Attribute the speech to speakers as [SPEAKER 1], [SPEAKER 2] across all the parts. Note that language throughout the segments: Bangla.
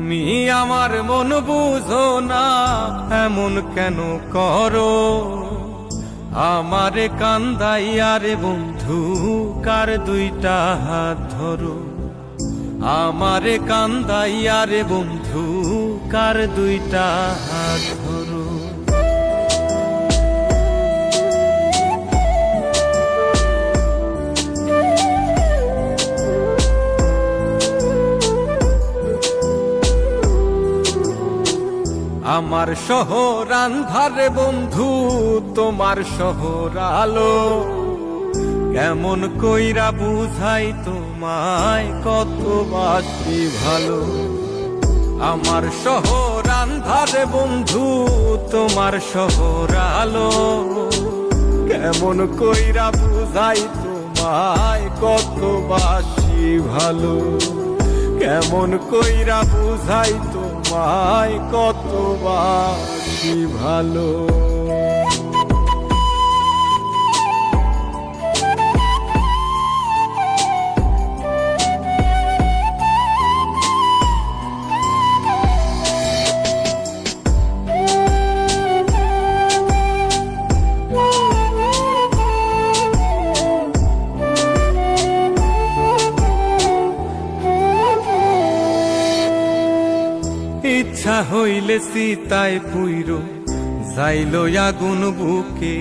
[SPEAKER 1] তুমি আমার মন বুঝো না, এমন কেন করো? আমারে কান্দাইয়া রে বন্ধু, কার দুইটা হাত ধরো। আমারে কান্দাইয়া রে বন্ধু, কার দুইটা হাত ধরো। আমার শহর আন্ধারে বন্ধু, তোমার শহর আলো। কেমন কইরা বুঝাই তোমায়, কত বাসি ভালো। আমার শহর আন্ধারে বন্ধু, তোমার শহর আলো। কেমন কইরা বুঝাই তোমায়, কত বাসি ভালো। কেমন কইরা বুঝাই তোমায়, কত বাসি ভালো। ইচ্ছা হইলে সীতায় পুইরো যাইলো আগুন বুকে।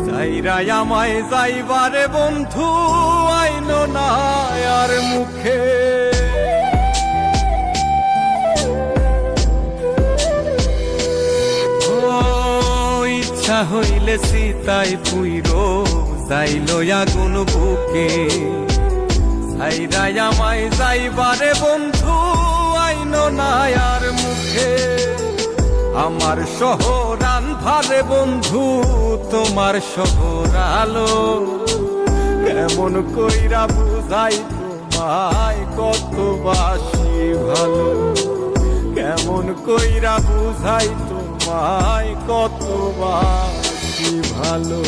[SPEAKER 1] যাইরাই আমায় যাইবারে বন্ধু, আইলো না আর মুখে। ও ইচ্ছা হইলে সীতায় পুইরো যাইলো আগুন বুকে। যাইরাই আমায় যাইবারে বন্ধু, আইনো না আর মুখে। আমার শহর আন্ধারে বন্ধু, তোমার শহর আলো। কেমন কইরা বুঝাই তোমায়, কত বাসি ভালো। কেমন কইরা বুঝাই তোমায়, কত বাসি ভালো।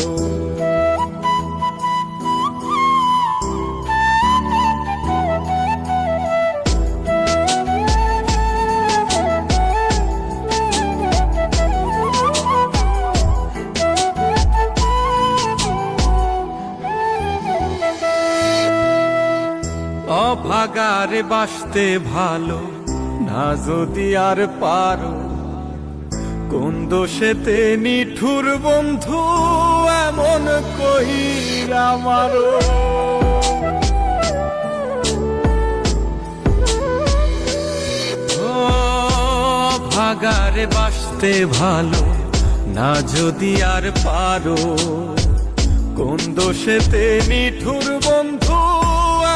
[SPEAKER 1] অভাগারে বাসতে ভালো না যদি আর পারো। কোন দোষেতে নিঠুর বন্ধু, এমন কইরা মারো। অভাগারে বাসতে ভালো না যদি আর পারো। কোন দোষেতে নিঠুর বন্ধু,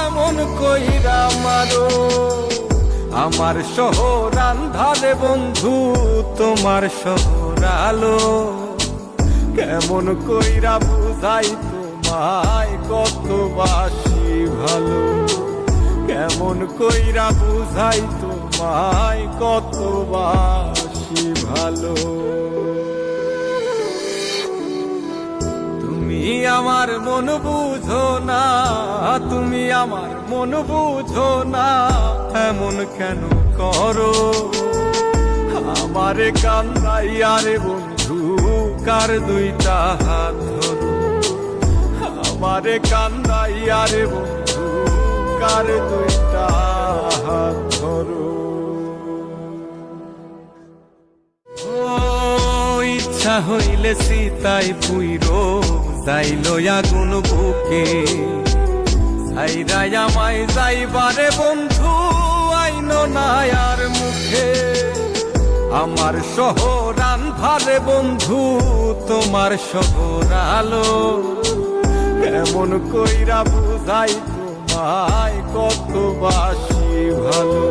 [SPEAKER 1] এমন কইরা মারো। আমার শহর আন্ধারে বন্ধু, তোমার শহর আলো। কেমন কইরা বুঝাই তোমায়, কত বাসি ভালো। কেমন কইরা বুঝাই তোমায়, কত বাসি ভালো। তুমি আমার মন বুঝো না, তুমি আমার মন বুঝো না, এমন কেন করো? আমারে কান্দাইয়া রে বন্ধু, কার দুইটা হাত ধরো। আমারে কান্দাইয়া রে বন্ধু, কার দুইটা হাত ধরো। ইচ্ছা হইলে সীতায় পুইরো যাইলো আগুন বুকে। যাইরাই আমায় যাইবারে বন্ধু, আইনো না আর মুখে। আমার শহর আন্ধারে বন্ধু, তোমার শহর আলো। কেমন কইরা বুঝাই তোমায়, কত বাসি ভালো।